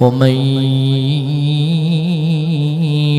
वमन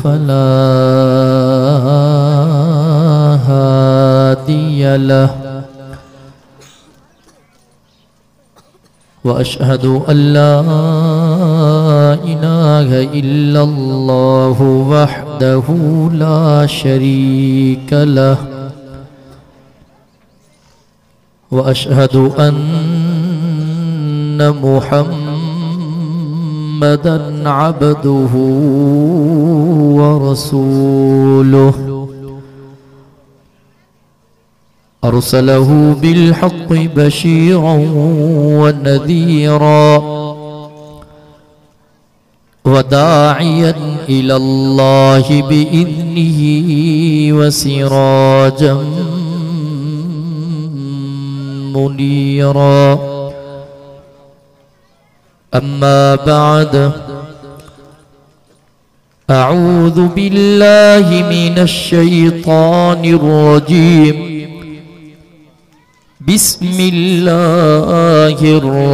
फला हादिय लह व अशहदु अल्ला इलाहा इल्लल्लाहु वहदहु ला शरीक लह व अशहदु अन्न मुहम्मदन अब्दुहु व रसूलुहु अरसलहु बिलहक़्क़ि बशीरन व नज़ीरा व दाइयन इलल्लाहि बिइज़्निहि व सिराजन मुनीरा। अम्मा बाद अऊज़ु बिल्लाहि मिनश शैतानिर रजीम। बिस्मिल्लाहिर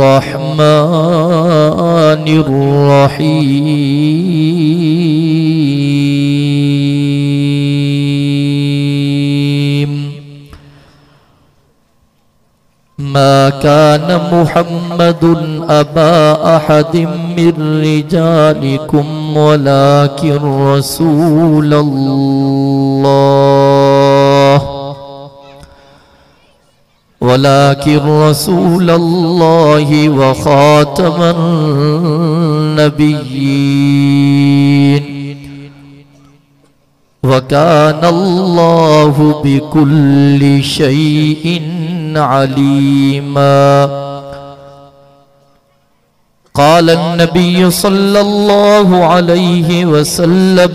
रहमानिर रहीम। मा कान मुहम्मदुन अबा अहदिम मिर रिजालिकुम वलाकिन रसूलल्लाहि व खातमन नबिय्यीन व कानल्लाहु बिकुल्लि शैइन अलीमा। क़ाल अन्नबिय्यु सल्लल्लाहु अलैहि वसल्लम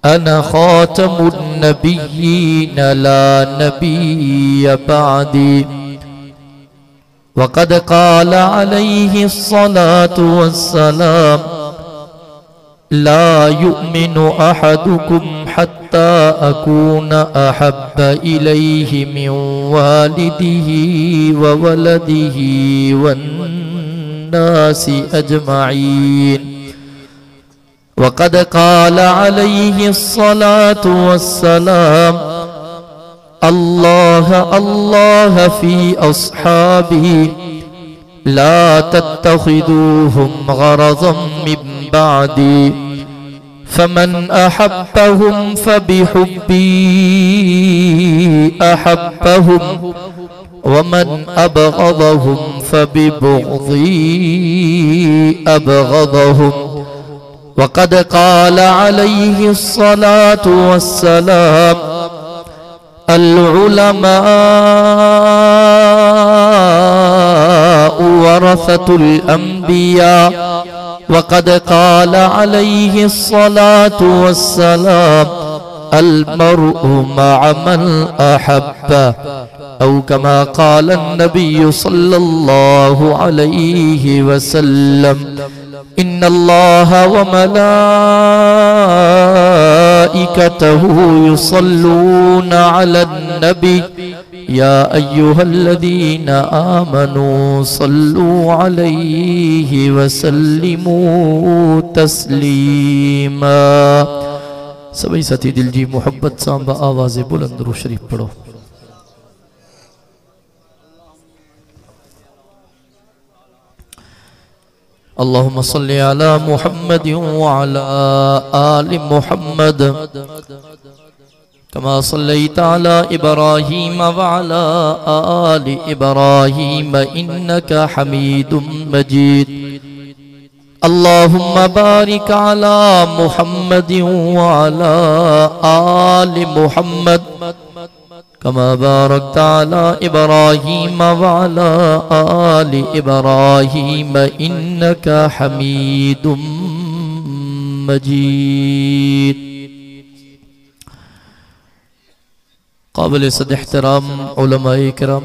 अना खातमुन नबिय्यीन ला नबिय्य बअदी। वक़द क़ाल अलैहि स्सलातु वस्सलाम ला युमिनु अहदुकुम हत्ता अकून अहब्ब इलैहि मिन वालिदिही व वलदिही वन्नासि अजमईन। वक़द क़ाल अलैहि स्सलातु वस्सलाम अल्लाह अल्लाह फ़ी अस्हाबी ला तत्तख़िदूहुम गरज़न मिन बअदी फमन अहब्बहुम फबिहुब्बी अहब्बहुम वमन अबग़दहुम फबिबुग़दी अबग़दहुम। वक़द क़ाल अलैहि स्सलातु वस्सलाम अल उलमाउ वरसतुल अंबिया। वक़द क़ाल अलैहि स्सलातु वस्सलाम अल मर्उ मअ मन अहब्बा औ कमा क़ाल अन्नबिय्यु सल्लल्लाहु अलैहि वसल्लम इन्नल्लाह व मलाइकतहु युसल्लूना अलन नबी या अय्युहल्लज़ीना आमनू सल्लू अलैहि वसल्लिमू तस्लीमा। सभी साथी दिल जी मोहब्बत सांबा आवाज़ बुलंद दुरूद शरीफ पढ़ो। अल्लाहुम्मा सल्लि अला मुहम्मद व अला आलि मुहम्मद कमा सल्लैता अला इब्राहीम व अला आलि इब्राहीम इन्नका हमीदुम मजीद। अल्लाहुम्मा बारिक अला मुहम्मद व अला आलि मुहम्मद कमा बारकता अला इब्राहीम व अला आलि इब्राहीम इन्नका हमीदुम मजीद। काबिल सद एहतराम उलमाए किराम,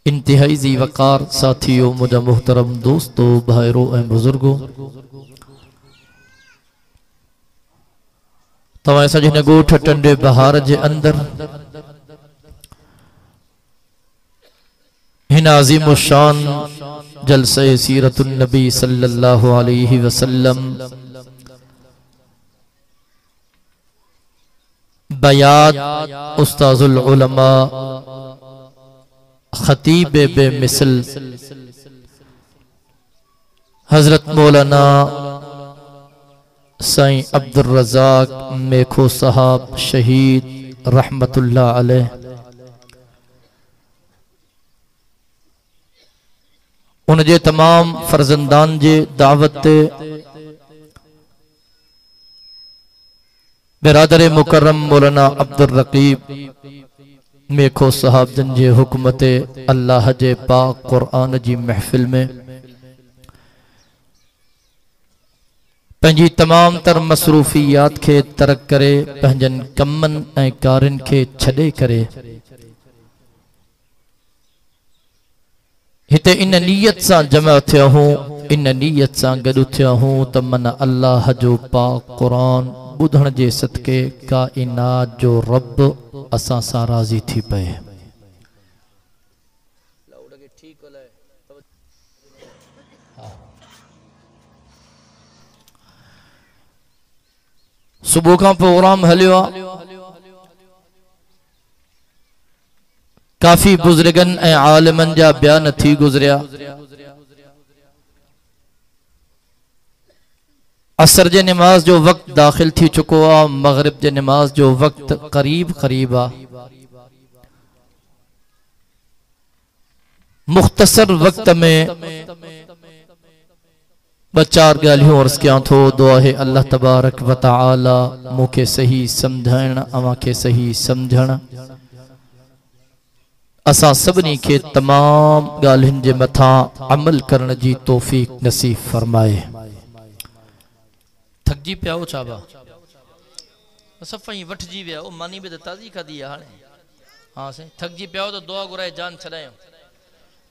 इंतहाई ज़ी वक़ार साथियों, मुझा मुहतरम दोस्तों, भाइरों और बुजुर्गों, तवां सजने गोठ टंडे बहार जे अंदर हिन अज़ीम शान जलसे सीरतुन नबी सल्लल्लाहु अलैहि वसल्लम बयात उस्ताजुल उलमा खतीब बेमिसल हजरत मौलाना साईं अब्दुल रज़ाक मेखो साहब शहीद रहमतुल्लाह अलैह उनजे तमाम फर्जंदान जे दावत बिरादर मुकर्रम मौलाना अब्दुल रकीब मेखो साहब जन जे हुकूमत अल्लाह जे पाक कुरान जी महफिल में पंजी तमाम तर मसरूफियात के तरक करे पंजन कमन ए कारन के छड़े करे हिते इन नीयत सा जमा थिया हूं इन नीयत सा गडु थिया हूं त मन अल्लाह जो पाक कुरान बुधण जे सदके काइनात जो रब असा सा राजी थी पे सुबह का प्रोग्राम हलियो काफी बुजुर्गन ए आलिमन जा बयान थी गुजरिया असर जे नमाज जो वक्त दाखिल थी चुको आ मगरिब जे नमाज जो वक्त करीब करीब आ मुख्तसर वक्त में बचार गालियों अर्ज किया थो दुआ है अल्लाह तबारक व तआला मुके सही समझण अवा के सही समझण असा सबनी के तमाम गालिन जे मथा अमल करने जी तौफीक नसीब फरमाए। थकजी पियाओ चाबा सफ़ई वठजी विया ओ मानी बि त ताज़ी खाधी आहे हाणे हाँ से थकजी पियाओ तो दुआ घुराए जान छॾायो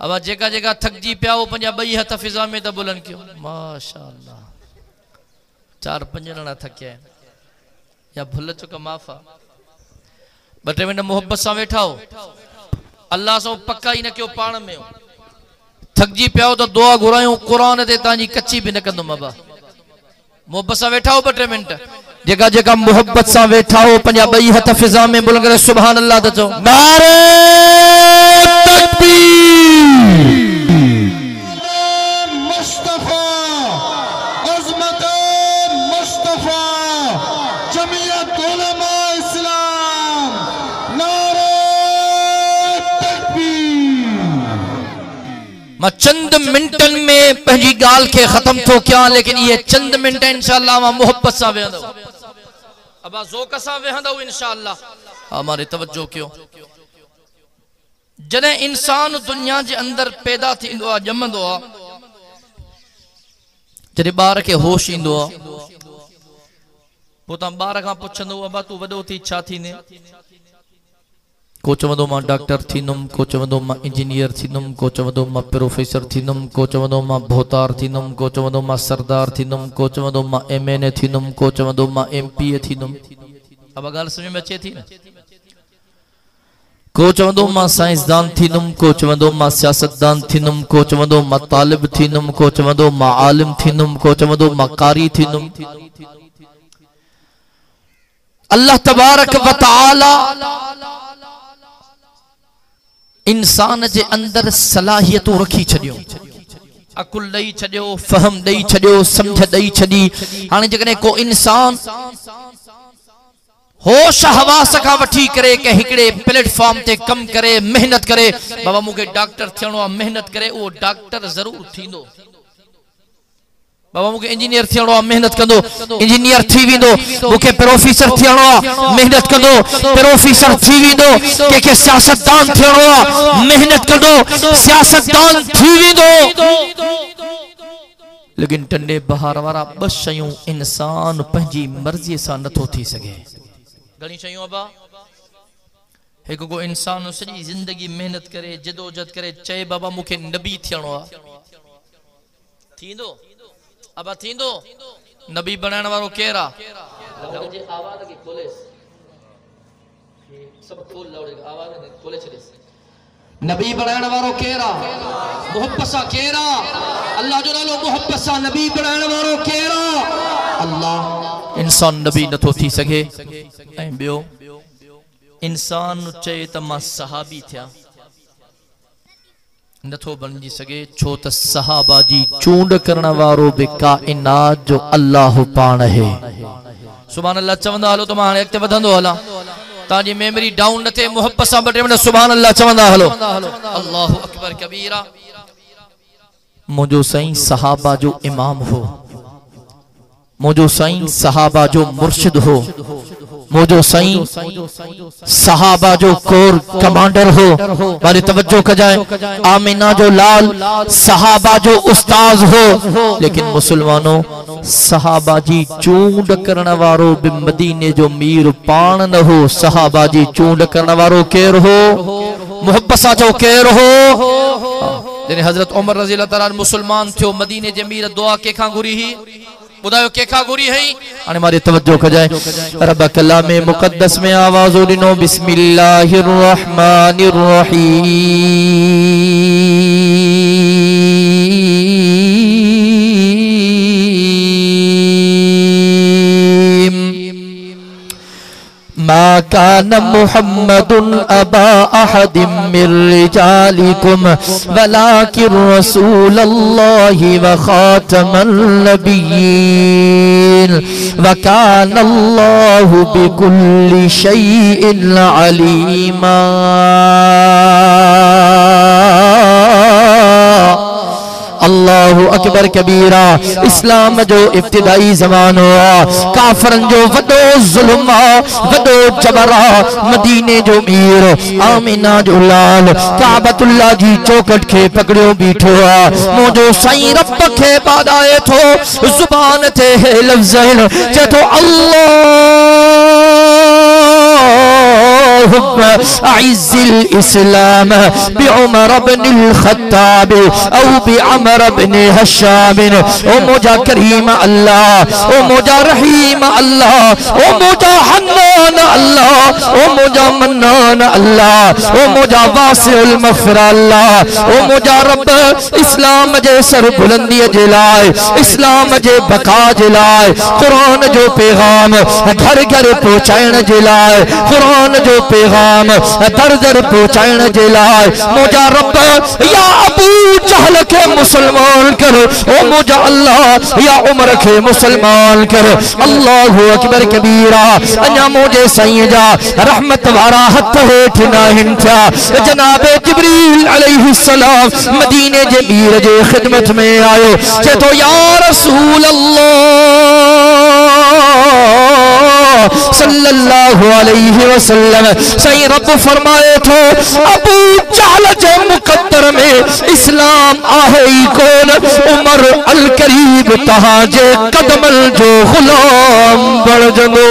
अब जेका जेका थकजी पियाओ पंजा बई हथ फिजा में त बुलंद कयो माशाअल्लाह चार पंज ॼणा थकिया या भुल चुक माफ़ आ ॿ टे मिनट मोहब्बत सां वेठा हो अल्लाह सो पक्का ही न कयो पाण में थकजी पियाओ तो दुआ घुरायूं कुरान ते तांजी कच्ची भी न कंदुमि अबा मोहब्बत सां वेठा हो ॿ टे मिनट जेका जेका मोहब्बत सां वेठा हो पंजा बई हथ फिजा में बुलंद करे सुभान अल्लाह त चओ नारे तकबीर मुस्तफा अज़मत मुस्तफा जमीयत उलमा इस्लाम नारे तकबीर। मैं चंद मिनटन में पंहिंजी गाल के खत्म थो क्या लेकिन ये चंद मिनट इंशाअल्लाह मां मोहब्बत सां वेहंदो अब ज़ोक सां वेहंदो इंशाअल्लाह हमारे तवज्जो कयो जने इंसान दुनिया के अंदर पैदा थींदो आ जमंदो आ जने बार के होश इंदो आ पोता बार का पुछंदो अबा तू वडो थी छा थीने को चवंदो मां डॉक्टर थींदुम को चवंदो मां इंजीनियर थींदुम को चवंदो मां प्रोफेसर थींदुम को चवंदो मां भोतार थींदुम को चवंदो मां सरदार थींदुम को चवंदो मां एमएनए थींदुम को चवंदो मां एमपीए थींदुम अब गाल समझ में अचे थी न को चवंदो मां साइंसदान थींदुम को चवंदो मां सियासतदान थींदुम को चवंदो मां तालिब थींदुम को चवंदो मां आलिम थींदुम को चवंदो मां कारी थींदुम अल्लाह तबारक व तआला इंसान जे अंदर सलाहियतों रखी छड़ियो अकुल दई छड़ियो फहम दई छड़ियो समझ दई छड़ी हाने जकने को इंसान होश हवास का वठी करे के हिकड़े प्लेटफॉर्म ते कम करे मेहनत करे बाबा मुके डॉक्टर थियणो आ मेहनत करे वो डॉक्टर जरूर थींदो बाबा मुके इंजीनियर थियणो आ मेहनत कंदो इंजीनियर थी विंदो मुके प्रोफेसर थियणो आ मेहनत कंदो प्रोफेसर थी विंदो के सियासतदान थियणो आ मेहनत कंदो सियासतदान थी विंदो लेकिन टंडे बहार वारा ब शयूं इंसान पंहिंजी मर्जी सां नथो थी सके घणी शयूं अबा एक को इंसान सॼी जिंदगी मेहनत करे जदोजहद करे चए बाबा मुखे नबी थियणो आ थींदो अब थींदो नबी बनाने वालो केरा जे आवाज के खोले सब खोल लाउड आवाज ने खोले छले नबी बनाने वालों केरा मोहब्बत सा केरा अल्लाह जो नालो मोहब्बत सा नबी बनाने वालों केरा अल्लाह इंसान नबी न तो थी सके ऐं बियो इंसान चए त मां सहाबी थिया नथो बणजी सके छो त सहाबा जी चूंड करण वारो बि काइनात जो अल्लाह पाण है सुभान अल्लाह चवंदा हलो त मां हाणे अॻिते वधंदो हलां ताजी मेमोरी डाउन न थे मोहब्बत सां ॿ टे मिनट सुभान अल्लाह चवंदा हलो अल्लाहु अकबर कबीरा मुझो साईं सहाबा जो इमाम हो मुझो साईं सहाबा जो मुर्शिद हो मुझो साईं सहाबा जो कोर कमांडर हो वाली तवज्जो कजाए आमिना जो लाल सहाबा जो उस्ताद हो लेकिन मुसलमानों सहाबा जी चूंड करण वारो बि मदीने जो मीर पाण न हो सहाबा जी चूंड करण वारो केर हो मोहब्बत सां जो केर हो जने हजरत उमर रज़ी अल्लाह ताला मुसलमान थियो मदीने जे मीर दुआ केखा घुरी ही बुधायो केखा घुरी है हाने मारे तवज्जो कजाए रब कलाम मुकद्दस में आवाज दिनो बिस्मिल्लाहिर रहमानिर रहीम मा कान मुहम्मदुन अबा अहदिम मिर रिजालिकुम वलाकिन रसूलल्लाहि व खातमन नबिय्यीन व कानल्लाहु बिकुल्लि शैइन अलीमा अल्लाहु अकबर कबीरा इस्लाम जो इब्तिदाई ज़मानो काफरन जो वडो जुल्म वडो जबरा मदीने जो मीर आमिना जो लाल काबतुल्लाह जी चौकट के पकड़ियो बीठो मुझो साईं रब के बादाए थो जुबान ते है लफ्ज़ जे तो अइज़िल इस्लाम बिउमर इब्न ख़त्ताब औ बिअमर इब्न हशाम ओ मोजा करीम अल्लाह ओ मोजा रहीम अल्लाह ओ मोजा हन्नान अल्लाह ओ मोजा मन्नान अल्लाह ओ मोजा वासिउल मग़फ़िरा अल्लाह ओ मोजा रब इस्लाम जे सर बुलंदी जे लाए इस्लाम जे बका जे लाए कुरान जो पैगाम घर घर पहुंचाइण जे लाए कुरान जो पैगाम दर दर पहुंचाइण जे लाए मोजा रब या अबू जहल के मुसलमान कर ओ मोजा अल्लाह या उमर के मुसलमान कर अल्लाहु अकबर कबीरा अञा मोजे साईं जा रहमत वारा हथ हेठ नाहिन था जनाबे जिब्रील अलैहिस्सलाम मदीने जे मीर जे खिदमत में आयो जे तो या रसूल अल्लाह सल्लल्लाहु अलैहि वसल्लम सही रब फरमाए थो अबू जहल जे मुकद्दर में इस्लाम आहे ही कोन उमर अल करीब तहां जे कदमल जो गुलाम बण जंदो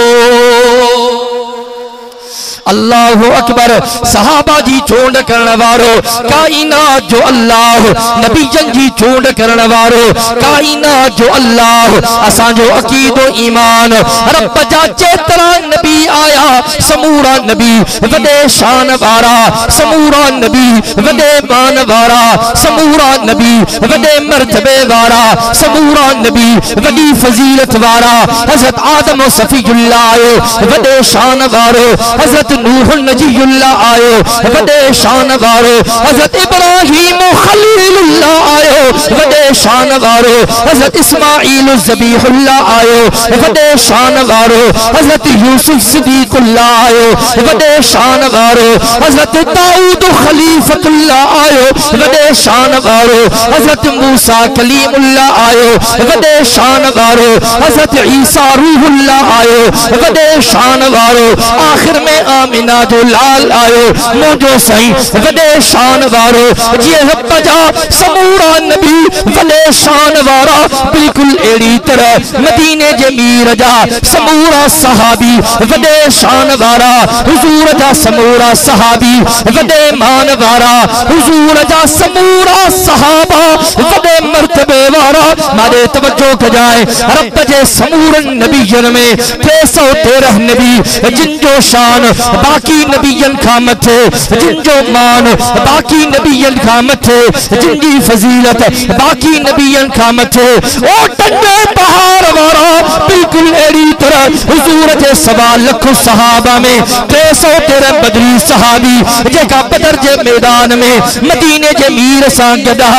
अल्लाहु अकबर सहाबा जी चूंड करण वारो काइनात जो अल्लाह नबीजन जी चूंड करण वारो काइनात जो अल्लाह असा जो अकीदो ईमान रब जा चेतरा नबी आया समूरा नबी वडे शान वारा समूरा नबी वडे मान वारा समूरा नबी वडे मर्तबे वारा समूरा नबी वडी फजीलत वारा हजरत आदम सफीउल्लाह आयो वडे शान वारो हजरत नूह नजीउल्लाह आयो वडे शान वारो हजरत इब्राहीम खलीलुल्लाह आयो वडे शान वारो हजरत इस्माईल ज़बीहुल्लाह आयो वडे शान वारो हजरत यूसुफ सिद्दीकुल्लाह आयो वडे शान वारो हजरत दाऊद खलीफतुल्लाह आयो वडे शान वारो हजरत मूसा कलीमुल्लाह आयो वडे शान वारो हजरत ईसा रूहुल्लाह आयो वडे शान वारो आखिर में आमिना जो लाल आयो मोजो साईं वडे शान वारो जी रब जा समूरा नबी वडे शान वारा बिल्कुल एड़ी तरह मदीने जे मीर जा समूरा सहाबी वडे शान वारा हुजूर जा समूरा सहाबी वडे मान वारा हुजूर जा समूरा सहाबा वडे मर्तबे वारा मारे तवज्जो कजाए रब जे समूरन नबीयन में 313 नबी जिन जो शान बाकी नबियन खा मथे जिन जो मान बाकी नबियन खा मथे जिन जी फजीलत बाकी नबियन खा मथे ओ टंडे पहाड़ वारा बिल्कुल एड़ी तरह हुजूर जे 1.25 लाख सहाबा में 313 बदरी सहाबी जेका बदर जे मैदान में मदीने जे मीर सां गदा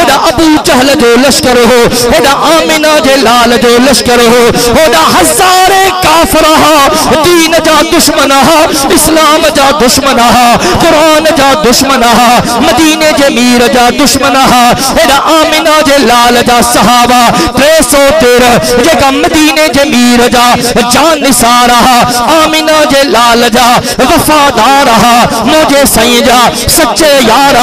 ओदा अबू जहल जो लश्कर हो ओदा आमिना जे लाल जो लश्कर हो ओदा हजारे काफरा दीन जा दुश्मन इस्लाम जा दुश्मन कुरान जा दुश्मन मदीने जे मीर जा दुश्मन ओदा आमिना जे लाल जा सहाबा 313 जेका मदीने जे मीर जा जान निसार आमिना जे लाल जा वफादार मुझे सही जा सच्चे यार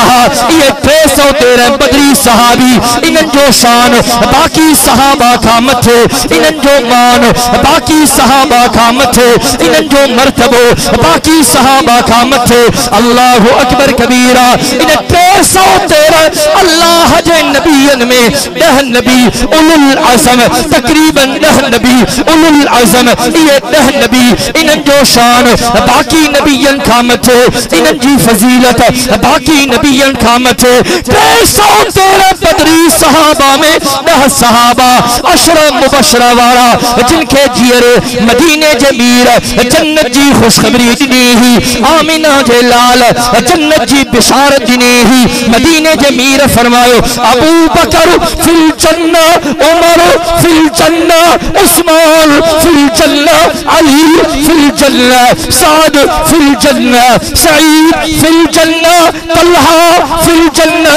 ये 313 बदरी सहाबी इन्हनि जो शान बाकी सहाबा खां मथे इन्हनि जो मान बाकी सहाबा खां मथे इन्हनि जो मर्तबो बाकी सहाबा खां मथे अल्लाहु अकबर कबीरा इन 313 अल्लाह जे नबियन में 10 नबी उलुल अज़म तकरीबन 10 नबी उलुल अज़म ये 10 नबी इन्हनि जो शान बाकी नबियन खां मथे इन्हनि जी फजीलत बाकी नबियन खां मथे 313 बदरी सहाबा में 10 सहाबा अशरा मुबशरा वाला जिनके जियर मदीने जे मीर जन्नत जी खुशखबरी दिनी ही आमिना जे लाल जन्नत जी बिशारत दिनी ही मदीने जे मीर फरमायो अबू बकर फिल जन्ना उमर फिल जन्ना उस्मान फिल जन्ना अली फिल जन्ना साद फिल जन्ना सईद फिल जन्ना तलहा फिल जन्ना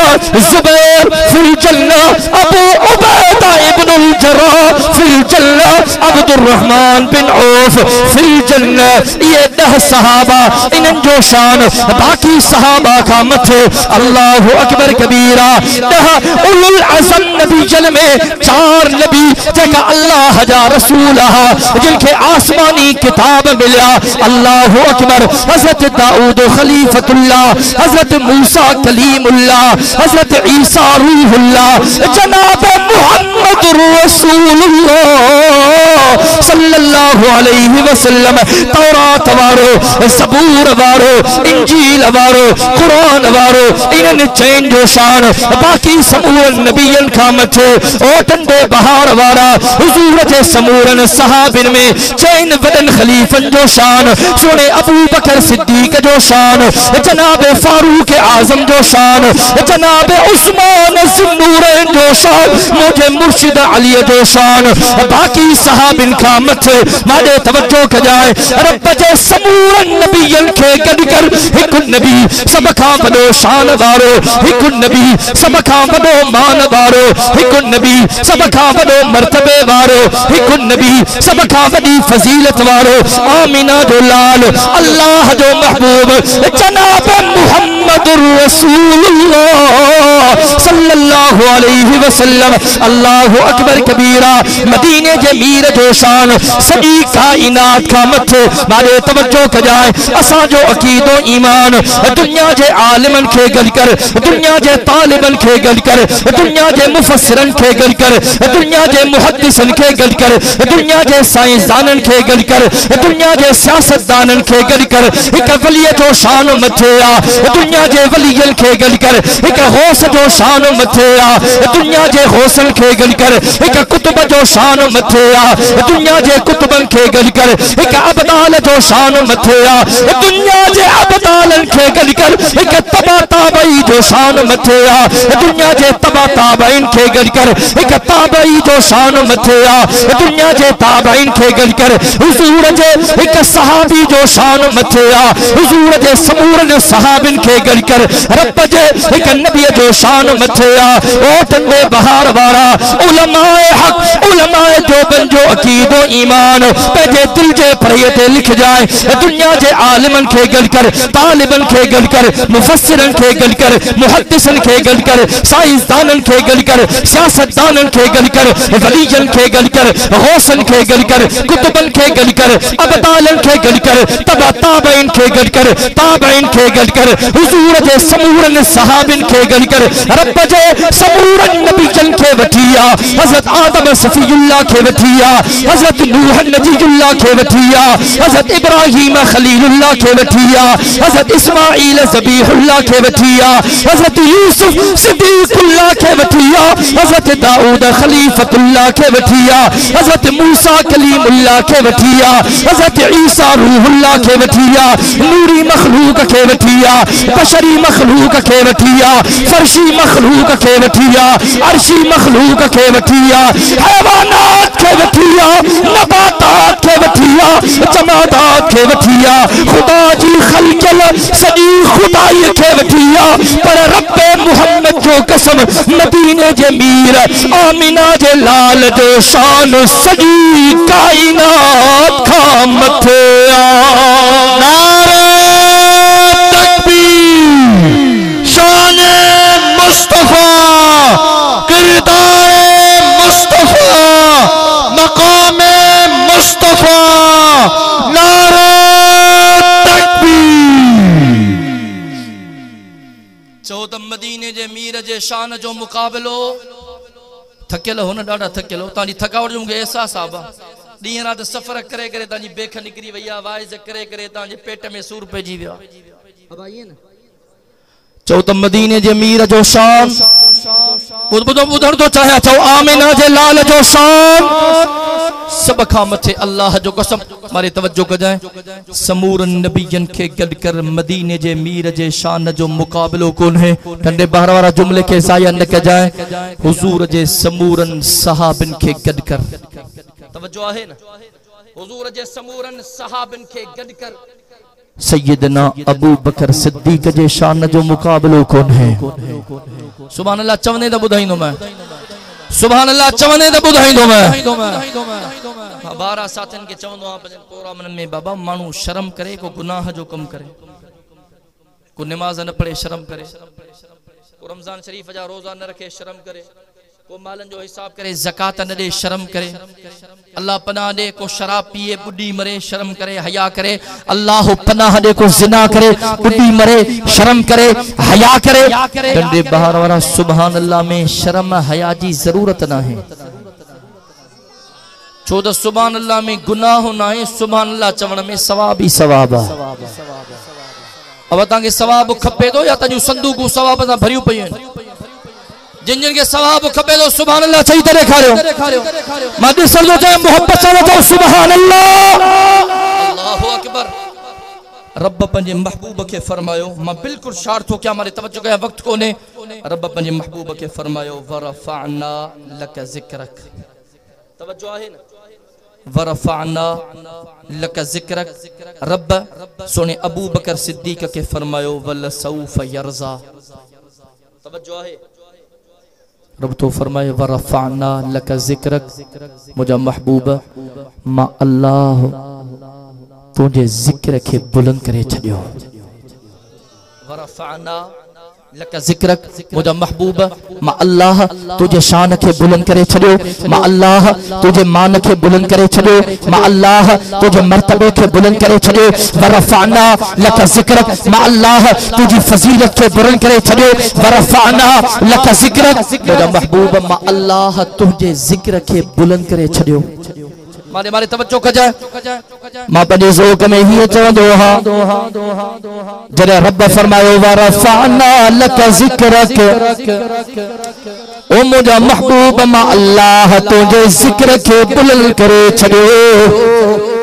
जुबैर फिल जन्ना अबू उबैदा इब्नुल जर्राह फिल जन्ना अब्दुर्रहमान बिन औफ फिल जन्ना ये 10 सहाबा इन्हनि जो शान बाकी सहाबा का मथे अल्लाहु अकबर कबीरा 10 उलुल अज़म नबी जल में 4 नबी जेका अल्लाह जा रसूल जिनके आसमानी किताब मिलिया अल्लाहु अकबर हजरत दाऊद खलीफतुल्लाह हजरत मूसा कलीमुल्लाह हजरत ईसा रूहुल्लाह जनाब मुहम्मद रसूलुल्लाह सल्लल्लाहु अलैहि वसल्लम तौरात वारो सबूर वारो इंजील वारो कुरान वारो इन्हनि चैन जो शान बाकी समूरन नबियन खां मथे ओटंदे बहार वारा हुजूर जे समूरन सहाबिन में चैन वदन खलीफन जो शान सोने अबू बकर सिद्दीक जो शान जनाब फारूक आजम जो शान जनाब उस्मान ज़ुन्नूरैन जो शान मुझे मुर्शिद अली जो शान बाकी सहाबिन खां मथे माडे तवज्जो कजाए रब जे समूरन नबियन के गड कर एक नबी सब खां वडो शान वारो एक नबी सब खां वडो मान वारो एक नबी सब खां वडो मर्तबे वारो एक नबी सब खां वडी फजीलत वारो आमिना जो लाल अल्लाह जो महबूब जनाब मुहम्मदुर रसूलुल्लाह सल्लल्लाहु अलैहि वसल्लम अल्लाहु अकबर कबीरा मदीने जे मीर जो शान सदी कायनात का मथे मारे तवज्जो कजाए असा जो अकीदो ईमान दुनिया जे आलिमन के गल कर दुनिया जे तालिबन के गल कर दुनिया जे मुफस्सिरन के गल कर दुनिया जे मुहद्दिसन के गल कर दुनिया जे साइंसदानन के गल कर दुनिया जे सियासतदानन के गल कर एक वली जो शान मथे आ दुनिया जे वलियन के गल कर एक गौस जो शान मथे आ दुनिया जे गौसन के गल कर एक कुतुब जो शान मथे आ दुनिया जे कुतुबन के गल कर एक अबदाल जो शान मथे आ दुनिया जे अबदालन के गल कर एक तबा ताबई जो शान मथे आ दुनिया जे तबा ताबईन के गल कर एक ताबई जो शान मथे आ दुनिया जे ताबईन के गल कर हुजूर जे एक सहाबी जो शान मथे आ हुजूर जे समूरन सहाबिन के गल कर रब जे एक नबी जो शान मथे आ ओटंदे बहार वारा उलमाए हक उलमाए देवबंद जो अकीदो ईमान पेजे दिल जे परये ते लिख जाए दुनिया जे आलिमन के गल कर तालिबन के गल कर मुफस्सिरन के गल कर, मुहद्दिसन खे गल कर, साइंसदानन खे गल कर, सियासतदानन खे गल कर, वलीजन खे गल कर, गौसन खे गल कर, कुतुबन खे गल कर, अबतालन खे गल कर, तबा ताबईन खे गल कर, ताबईन खे गल कर, हुजूर जे समूरन सहाबिन खे गल कर, रब जे समूरन नबीजन खे वठिया, हजरत आदम सफीउल्लाह खे वठिया, हजरत नूह नजीजुल्लाह खे वठिया, हजरत इब्राहिम खलीलुल्लाह खे वठिया, हजरत इस्माइल ज़बीहुल्लाह खे वठिया, हजरत यूसुफ सिद्दीकुल्लाह खे वठिया, हजरत दाऊद खलीफतुल्लाह खे वठिया, हजरत मूसा कलीमुल्लाह खे वठिया, हजरत ईसा रूहुल्लाह खे वठिया, नूरी मखलूक खे वठिया, बशरी मखलूक खे वठिया, फर्शी मखलूक खे वठिया, अर्शी मखलूक खे वठिया, हैवानात खे वठिया, नबातात खे वठिया, जमादात खे वठिया, खुदा जी खल्कल सॼी खुदाई खे वठिया, पर रब्बे मुहम्मद जो कसम मदीने जे मीर आमिना जे लाल जो शान सॼी काइनात खां मथे नारे तकबीर, शान मुस्तफा, किरदार मुस्तफा, मकाम मुस्तफा, नारे चौदह मदीने जे मीर जे शान जो मुकाबलो। थकियल हो न, ॾाढा थकियल हो, तव्हांजी थकावट जो मूंखे अहसासु आहे। ॾींहं राति सफ़र करे करे तव्हांजी बेख निकिरी वई आहे, वाइज़ करे करे तव्हांजे पेट में सूर पइजी वियो आहे। चओ त मदीने जे मीर जो शान ॿुधण थो चाहियां, चओ आमिना जे लाल जो शान सब खां मथे अल्लाह जो कसम। मारे तवज्जो कजाएं, समूरन नबीयन खे गॾ कर मदीने जे मीर जे शान जो मुकाबलो कोन्हे। ठंडे बहर वारा जुमले खे ज़ाया न कजाएं, हुजूर जे समूरन सहाबिन खे गॾ कर। तवज्जो आहे न, हुजूर जे समूरन सहाबिन खे गॾ कर। सैयदना अबू बकर सिद्दीक जे शान जो मुकाबलो कोन्हे। सुभान अल्लाह चवने त ॿुधाईंदो मैं, सुभान अल्लाह चवने त ॿुधाईंदो मैं। 12 साथियुनि खे चवंदो आहे पंहिंजे प्रोग्रामनि में, बाबा माण्हू शर्म करे, को गुनाह जो कम करे, को नमाज न पढ़े शर्म करे, को रमजान शरीफ जा रोजा न रखे शर्म करे, को मालन जो हिसाब करे, ज़कात न दे शर्म करे, अल्लाह पनाह दे को शराब पिए बुढ़ी मरे शर्म करे हया करे, अल्लाह पनाह दे को जिना करे बुढ़ी मरे शर्म करे हया करे। डंडे बहार वाला सुभान अल्लाह में शर्म हया जी जरूरत ना है। छो त सुभान अल्लाह में गुनाह ना है, सुभान अल्लाह चवण में सवाब ही सवाब है। अब तव्हांखे सवाब खपे थो या तव्हांजूं संदूकूं सवाब सां भरियूं पयूं आहिनि? जिन जिन के सवाब खपे तो सुभान अल्लाह चई त ॾेखारियो। मां ॾिसण थो चाहियां, मोहब्बत सां चओ सुभान अल्लाह, अल्लाहु अकबर। रब पंहिंजे महबूब खे फरमायो, मां बिल्कुलु शार थो कयां, मारे तवज्जो कया, वक्त कोन्हे। रब पंहिंजे महबूब खे फरमायो, वरफअना लक ज़िक्रक। तवज्जो आहे न, वरफअना लक ज़िक्रक। रब सोने अबू बकर सिद्दीक के फरमायो, वल सौफ यरज़ा। तवज्जो आहे, रब तो फरमाए वरफअना लक ज़िक्रक। मुझा महबूब मां अल्लाह तुझे जिक्र के बुलंद करे छड़ियो। वरफअना लक ज़िक्रक, मुझा महबूब मां अल्लाह तुझे शान के बुलंद करे छड़ियो, मां अल्लाह तुझे मान के बुलंद करे छड़ियो, मां अल्लाह तुझे मर्तबे के बुलंद करे छड़ियो। वरफअना लक ज़िक्रक, मां अल्लाह तुझी फजीलत के बुलंद करे छड़ियो। वरफअना लक ज़िक्रक, मुझा महबूब मां अल्लाह तुझे जिक्र के बुलंद करे छड़ियो। मारे मारे तवज्जो कजाए, मां पंहिंजे ज़ौक़ में हीअं चवंदो हा, जॾहिं रब फरमायो वरफअना लक ज़िक्रक, ओ मुंहिंजा महबूब मां अल्लाह तुंहिंजे ज़िक्र खे बुलंद करे छॾियो।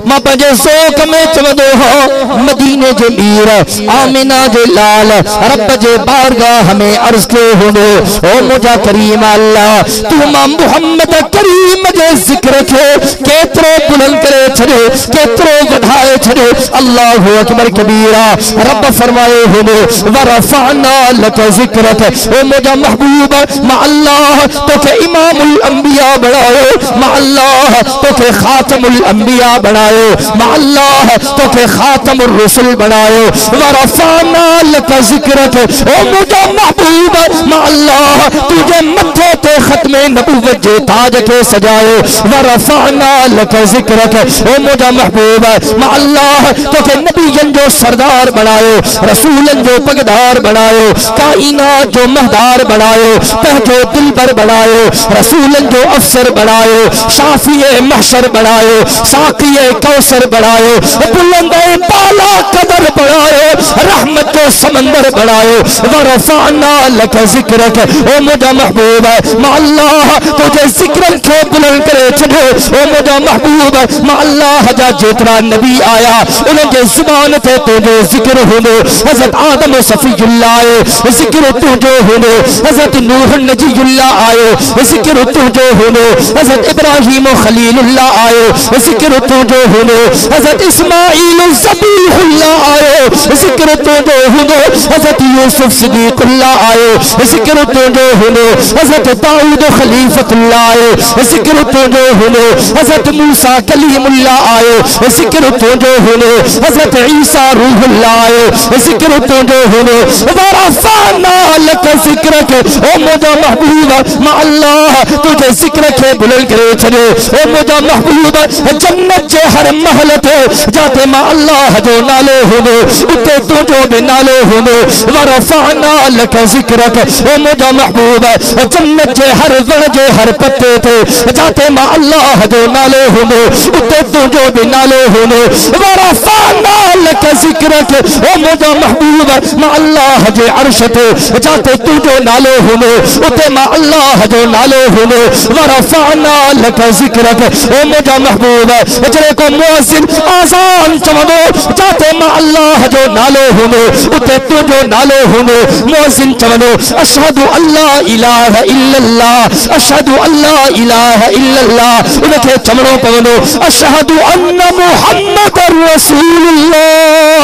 मां पंहिंजे ज़ौक़ में चवंदो हो, मदीने जे मीर आमिना जे लाल रब जे बारगाह में अर्ज़ कयो हूंदो, ओ मुंहिंजा करीम अल्लाह तू मां मुहम्मद करीम जे ज़िक्र खे केतिरो बुलंद करे छॾियो, केतिरो वधाए छॾियो। अल्लाहु अकबर कबीरा। रब फरमाए हूंदो, वरफअना लक ज़िक्रक, ओ मुंहिंजा महबूब मां अल्लाह तोखे इमामुल अंबिया बणायो, मां अल्लाह तोखे खातमुल अंबिया बणायो। बनायो, मा अल्लाह तोखे खातमुर रसूल बनायो, वरफाना लका जिक्रक, ओ मुझा महबूब मा अल्लाह तुझे मथे ते खत्मे नबुव्वत जे ताज के सजायो, वरफाना लका जिक्रक, ओ मुझा महबूब मा अल्लाह तोखे नबियन जो सरदार बनायो, रसूलन जो पगदार बनायो, कायनात जो महदार बनायो, पहजो दिलबर बनायो, रसूलन जो अफसर बनायो, शाफिए महशर बनायो, साकिए कौसर बनायो, बुलंदे बाला कदर बनायो, रहमत जो समंदर बनायो, वरफाना लका जिक्रक, ओ मुझा महबूब मा अल्लाह तुझे जिक्रन के बुलंद करे छड़ो, ओ मुझा महबूब मा अल्लाह जा जेतरा नबी आया उनके जुबान ते तुझे जिक्र होनो, हजरत आदम सफीउल्लाह आए जिक्र तुझे होनो, हजरत नूह नजीउल्लाह आए जिक्र तुझे होनो, हजरत इब्राहिम खलीलुल्लाह आए जिक्र तुझे होनो, हजरत इस्माइल ज़बीहुल्लाह आए जिक्र तुझे होनो, हजरत यूसुफ सिद्दीकुल्लाह आए जिक्र तुझे होनो, हजरत दाऊद खलीफतुल्लाह आए जिक्र तुझे होनो, हजरत मूसा कलीमुल्लाह आए जिक्र तुझे होनो, हजरत ईसा रूहुल्लाह आए जिक्र तुझे होनो, वरफाना लका जिक्रक, ओ मुझा महबूब मा अल्लाह तुझे जिक्र के बुलंद करे छड़े, ओ मुझा महबूब जन्नत जे हर महल ते जाते मा अल्लाह जो नालो होनो उते तुझो भी नालो होनो, वरफाना लका जिक्रक, ओ मुझा महबूब जन्नत जे हर वण जे हर पत्ते ते जाते मा अल्लाह जो नालो होनो उते तुझो भी नालो होनो, वरफाना लका जिक्रक, ओ मुझा महबूब मा अल्लाह जे अर्श ते जाते तुझो नालो होनो उते मा अल्लाह जो नालो होनो, वरफाना लका जिक्रक, ओ मुझा महबूब जरे को मुअज्जिन आज़ान चवंदो जाते मा अल्लाह जो नालो होनो उते तुझो नालो होनो, मुअज्जिन चवंदो अशहदु अल्ला इलाहा इल्लल्लाह, अशहदु अल्ला इलाहा इल्लल्लाह, उनके चवणो पवंदो अशहदु अन्न मुहम्मदर रसूलुल्लाह,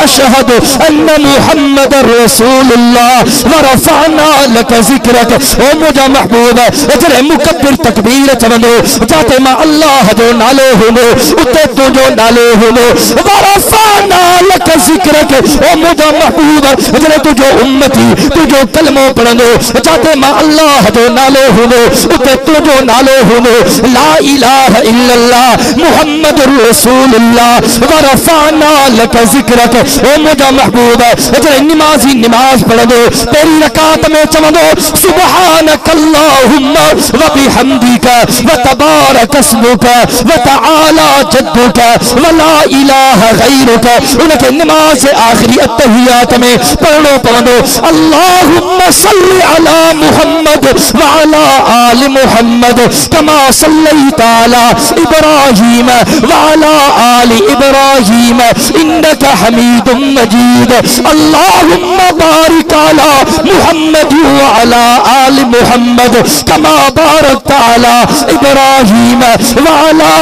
अशहदु अन्न मुहम्मदर रसूलुल्लाह, वरफाना लका जिक्रक, ओ मुझा महबूब जरे मुकब्बिर तकबीर चवंदो जाते मा अल्लाह जो नालो होनो उते तुझो नालो होनो, वरफाना लका जिक्रक, ओ मुझा महबूब जरे तुझो उम्मती तुझो कलमो पढ़ंदो जाते मा अल्लाह जो नालो होनो उते तुझो नालो होनो, ला इलाहा इल्लल्लाह मुहम्मदुर रसूलुल्लाह, वरफाना लका जिक्रक, ओ मुझा महबूब जरे नमाजी नमाज पढ़ंदो तेरी रकात में चवंदो सुब्हानकल्लाहुम्मा व बिहम्दिका व तबारक अस्मुका व तआला जद्दुका व ला इलाहा गैरुका, उनके नमाज आखिरी अत्तहियात में पढ़नो पवंदो अल्लाहुम्मा सल्लि अला मुहम्मद व अला आलि मुहम्मद कमा सल्लैता अला इब्राहीम व अला आलि इब्राहीम इन्नका हमीदुम मजीद, अल्लाहुम्मा बारिक अला मुहम्मद व अला आलि मुहम्मद कमा बारकता अला इब्राहीम व अला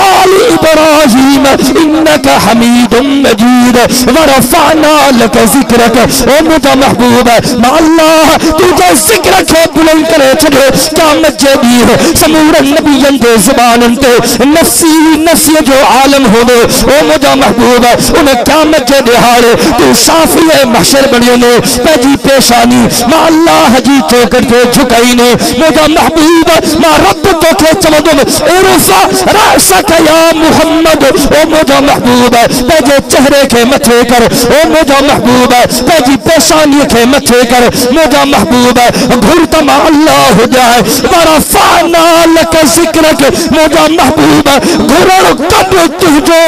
आलि इब्राहीम इन्नका हमीदुम मजीद, वरफाना लका जिक्रक, ओ मुझा महबूब मा अल्लाह तुझे जिक्र के बुलंद करे छड़ो, क़यामत जे ॾींहुं समूरन नबियन दे ज़ुबानन ते नफ्सी नफ्सी जो आलम होनो, ओ मुझा महबूब उन क़यामत जे ॾिहाड़े तू साफ़िए महशर बणियो ने पंहिंजी पेशानी मा अल्लाह जी चौकट ते झुकाईने, मुझा महबूब मा रब तोखे चवंदो इरफा रअसक या मुहम्मद, ओ मुझा महबूब पंहिंजे चेहरे के मथे कर, ओ मुझा महबूब पंहिंजी पेशानी के मथे कर, मुझा महबूब घुरत मा अल्लाह हो जाए, वरफाना लका जिक्रक, मुझा महबूब घुरण कब तुझो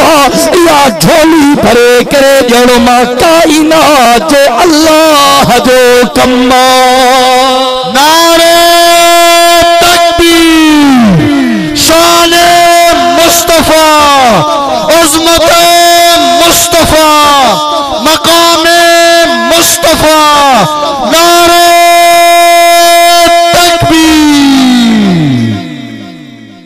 या झोली भरे करे ॼणो मा काइनात जे अल्लाह जो कम्मा, नारे तकबीर, शाने मुस्तफा, उज़्मत मुस्तफा, मकामे मुस्तफा, नारे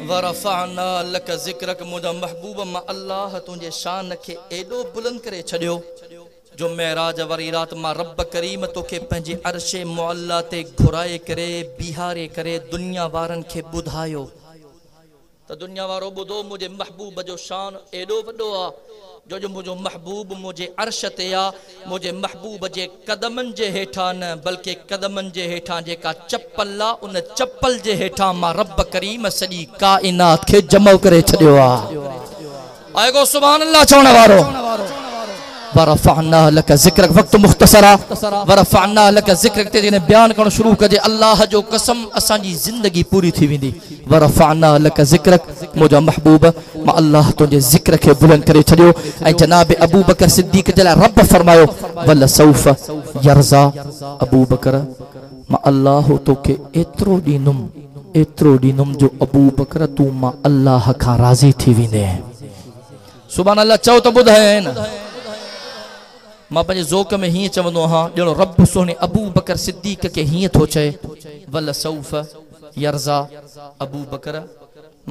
वरफअना लका जिक्रक, मुझा महबूब मा अल्लाह तुझे शान के एडो बुलंद करे छड़ियो जो मेराज वारी रात मा रब करीम तोखे पंहिंजे अर्शे मुअल्ला ते घुराए करे बिहारे करे दुनिया वारन के बुधायो, तो दुनिया वारो बुधो मुझे महबूब जो शान एडो वडो आ जो जो मुझो महबूब मुझे अर्श ते आ मुझे महबूब जे कदमन जे हेठा न बल्कि कदमन जे हेठा जेका चप्पल आ उन चप्पल जे हेठा मां रब करीम सॼी काइनात खे जमो करे छॾियो आ आएगो सुभान अल्लाह चवण वारो वरफ़अना लक ज़िक्रक वक्त मुख्तसरा वरफ़अना लक ज़िक्रक ते जने बयान करण शुरू कजे अल्लाह जो कसम असां जी जिंदगी पूरी थी वेंदी वरफ़अना लक ज़िक्रक मुझा महबूब मां अल्लाह तुझे ज़िक्र के बुलंद करे छडियो ऐ जनाब अबू बकर सिद्दीक जे रब फरमायो वल सौफ यरज़ा अबू बकर मां अल्लाह तोखे एतिरो ॾींदुमि जो अबू बकर तू मां अल्लाह खां राज़ी थी वेंदे सुभान अल्लाह चओ त ॿुधाए न मां पंहिंजे ज़ोक में हीअं चवंदो आहियां ॼणो रब सोने अबू बकर सिद्दीक के हीअं थो चए वल सौफ यरज़ा अबू बकर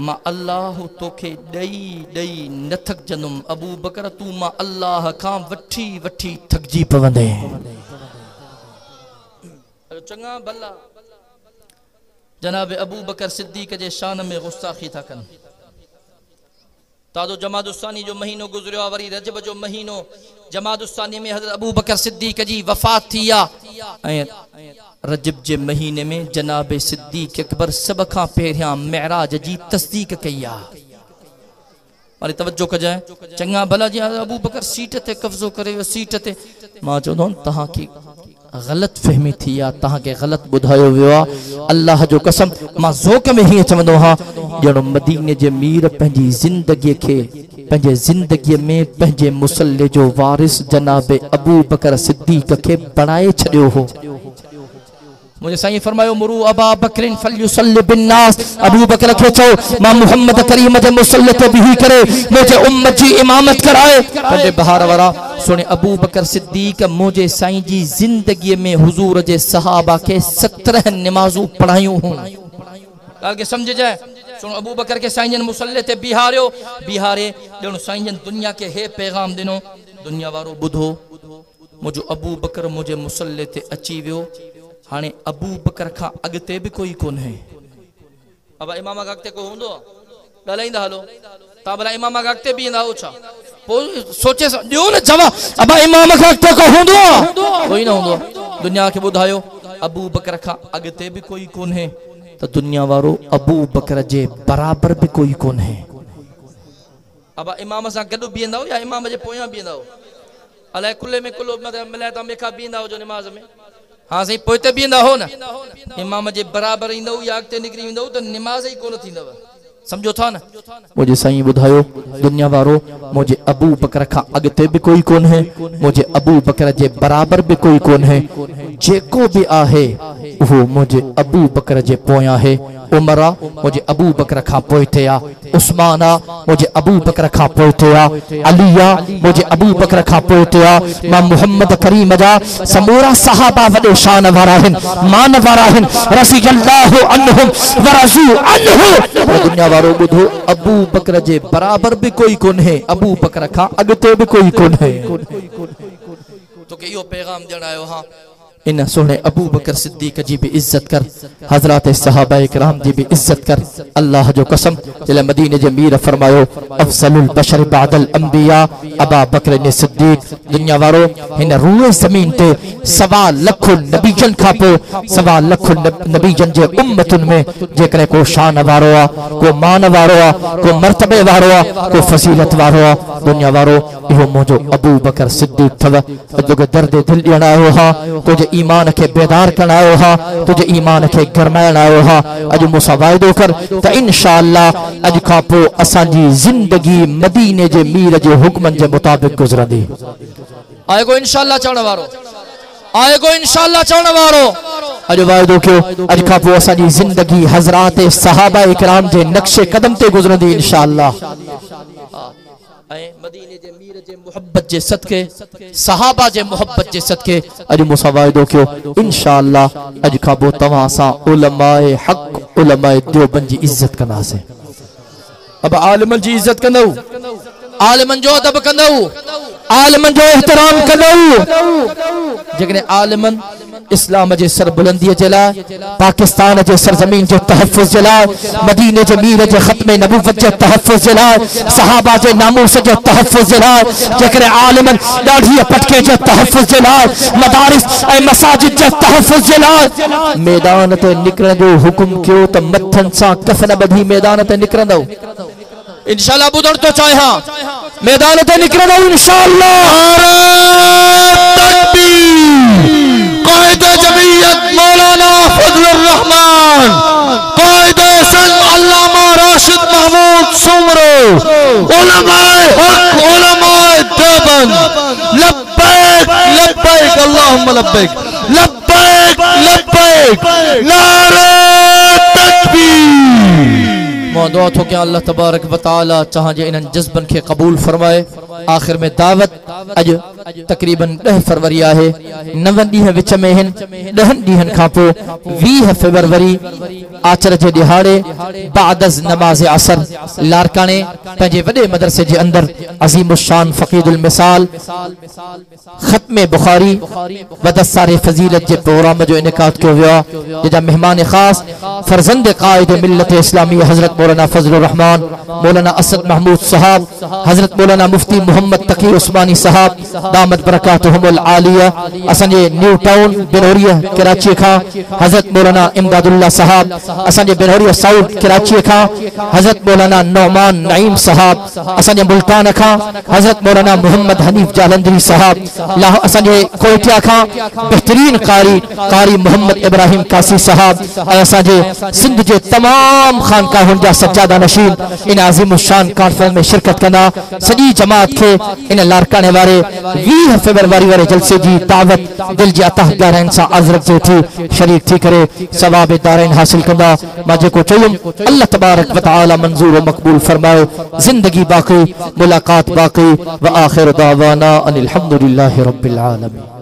मां अल्लाह तोखे ॾई न थकजंदुमि अबू बकर तू मां अल्लाह खां वठी थकजी पवंदे चङा भला जनाब अबू बकर सिद्दीक जे शान में गुस्ताखी था कनि तादो जमादुस्तानी जो महीनो गुजरियो आहे वरी रजब जो महीनो जमादुस्तानी में हज़रत अबू बकर सिद्दीक जी वफ़ात थी आहे ऐं रजब जे महीने में जनाब सिद्दीक अकबर सब खां पहिरियां मेराज जी तस्दीक कई आहे वरी तवज्जो कजाए चङा भला जी अबू बकर सीट ते कब्ज़ो करे सीट ते मां चवंदो तहां की गलत फहमी थी या तहां के गलत बुधायो वियो आ अल्लाह जो कसम मां ज़ोक में ही चवंदो हां जणो मदीने जे मीर पंहिंजी जिंदगी के पंहिंजे जिंदगी में पंहिंजे मुसल्ले जो वारिस जनाब अबू बकर सिद्दीक के बणाए छडियो हो मुझे साईं फरमायो मुरू अबा बकरिन फलयुसल्लि बिन्नास अबू बकर के चो मां मोहम्मद करीम जे मुसल्ले ते बिही करे मुझे उम्मत जी इमामत कराए पंहिंजे बहार वारा सुने अबू बकर सिद्दीक मुझे साईं जी जिंदगी में हुजूर जे सहाबा के 17 नमाजू पढ़ायूं हूं ॻाल्हि खे समझ जाए सुनो अबू बकर के साईं जन मुसल्ले ते बिहारे ॼणो साईं जन दुनिया के हे पैगाम दिनो दुनिया वारो बुधो मुझो अबू बकर मुझे मुसल्ले ते अची वियो हाने अबू बकर खां अगते भी कोई कोन है अब इमाम का अगते को हुंदो ॻाल्हाईंदा हलो ता भला इमाम का अगते भी ईंदा हो छा पोइ सोचे ॾियो न जवाब अब इमाम का अगते को हुंदो कोई न हुंदो दुनिया के ॿुधायो अबू बकर खां अगते भी कोई कोन है तो दुनिया वारो अबू बकर जे बराबर भी कोई कोन है अब इमाम सां गॾु बीहंदा या इमाम जे पोयां बीहंदा अलाए कुल्ले में कुल्लो मिलाए ता मेखा बीहंदा हो जो नमाज में हाँ सही पोइते बीहंदा हो न इमाम जे बराबर ईंदो या अॻिते निकिरी वेंदो त नमाज ही कोन थींदव समझो था न मुझे साईं ॿुधायो दुनिया वारो मुझे अबू बकर खां अगते भी कोई कोन है मुझे अबू बकर जे बराबर भी कोई कोन है जेको भी आहे वो मुझे अबू बकर जे पोयां है उमरा मुझे अबू बकर खां पोइते आ उस्माना मुझे अबू बकर खां पोइते आ अलिया मुझे अबू बकर खां पोइते आ मां मोहम्मद करीम जा समूरा सहाबा वडे शान वारा आहिनि मान वारा आहिनि रज़ियल्लाहु अन्हुम व रज़ू अन्हु दुनिया वारो ॿुधो अबू बकर जे बराबर भी कोई कोन है अबू बकर खां अगते भी कोई कोन है तो के यो पैगाम ॾियण आयो हां इन सोने अबू बकर सिद्दीक जी भी इज्जत कर हजरत सहाबा इकराम जी भी इज्जत कर अल्लाह जो कसम जिले मदीने जे मीर फरमायो अफजलुल बशर बादल अंबिया अबा बकर ने सिद्दीक दुनिया वारो इन रूए जमीन ते 1.25 लाख नबीजन का पो 1.25 लाख नबीजन जे उम्मतन में जेकरे को शान वारो आ को मान वारो आ को मर्तबे वारो आ को फजीलत वारो आ दुनिया वारो इहो मोजो अबू बकर सिद्दीक थव जो दर्द दिल ॾियण आयो हा तुझे ईमान के बेदार करण आयो हा तुझे ईमान के गरमाइण आयो हा अॼु मूंसां वाइदो कर त इंशाअल्लाह अॼु खां पोइ असांजी ज़िंदगी मदीने जे मीर जे हुक्मनि जे मुताबिक़ गुज़रंदी आएगो इंशाअल्लाह चवण वारो आएगो इंशाअल्लाह चवण वारो अॼु वाइदो कयो अॼु खां पोइ असांजी ज़िंदगी हज़रात सहाबा इकराम जे नक्शे कदम ते गुज़रंदी इंशाअल्लाह मदीने जे मीर जे मोहब्बत जे सदके सहाबा जे मोहब्बत जे सदके अॼु मूंसां वाइदो कयो इंशाअल्लाह अॼु खां पोइ तव्हां सां उलमाए हक़ उलमाए देवबंद जी इज्जत कंदासीं अब आलिमन जी इज्जत कंदो आलिमन जो अदब कंदो आलिमन जो एहतराम कंदो जेकॾहिं आलिमन इस्लाम जे सर बुलंदी जे लाइ, पाकिस्तान जे सरजमीन जो तहफ़्फ़ुज़ जे लाइ, मदीने जे मीर जे ख़त्म नबूवत जे तहफ़्फ़ुज़ जे लाइ, सहाबा जे नामूस जो तहफ़्फ़ुज़ जे लाइ, जेकरे आलिमन ॾाढी पटके जे तहफ़्फ़ुज़ जे लाइ, मदारिस ऐं मसाजिद जे तहफ़्फ़ुज़ जे लाइ मैदान ते निकरण जो हुकुम कयो त मथन सां कफ़न ॿधी मैदान ते निकिरंदो। इंशाअल्लाह ॿुधण तो चाहियां, मैदान ते निकिरंदो इंशाअल्लाह। कायद जमीयत मौलाना फजलुर रहमान, कायद सन अल्लामा राशिद महमूद सुमरो, उलमाए हक, उलमाए देवबंद, लब्बैक लब्बैक अल्लाहुम्मा लब्बैक, लब्बैक लब्बैक, नारे तकबीर। दुआ थो क्या अल्लाह तबारक व तआला चाह जे इन जज्बन के कबूल फरमाए। आखिर में दावत अज तकरीबन 10 फरवरी है, 9 ॾींहं विच में हिन, 10 ॾींहंनि खां पोइ 20 फरवरी आचर जे ॾिहाड़े बादज़ नमाज़ असर लारकाने पंहिंजे वॾे मदरसे जे अंदर अज़ीम शान फ़क़ीदुल मिसाल ख़त्म बुखारी वदसारे फजीलत जे प्रोग्राम जो इनेकाद कयो वियो आहे, जंहिंजा मेहमान ख़ास फर्जंद क़ाइद मिल्लत इस्लामी हज़रत मौलाना फजलुर रहमान, मौलाना असद महमूद साहब, हज़रत मौलाना मुफ्ती मोहम्मद तकी उस्मानी साहब दामत बरकातुहुमुल आलिया, असांजे न्यू टाउन बिनोरिया कराची खां हज़रत मौलाना इमदादुल्लाह साहब, असांजे बिनोरिया साउथ कराची खां हज़रत मौलाना नौमान नईम साहब, असांजे मुल्तान खां हज़रत मौलाना मोहम्मद हनीफ जालंधरी साहब, असांजे कोयटिया खां बेहतरीन कारी मोहम्मद इब्राहिम कासी साहब, ऐं असांजे सिंध जे तमाम खानकाहुनि जा सज्जादा नशीन इन अज़ीम शान कॉन्फ्रेंस में शिरकत कंदा। सॼी जमात के इन लारकाने वाले 20 फरवरी वाले जलसे जी दावत दिल जे अता ॻाल्हाइण सां अज़रक जे थी शरीक थी करे सवाब दारैन हासिल कंदा। मां जेको चयुमि अल्लाह तबारक व तआला मंजूर व मक़बूल फरमाए। जिंदगी बाक़ी, मुलाकात बाक़ी। व आखिर दावाना अनिल हम्दुलिल्लाहि रब्बिल आलमीन।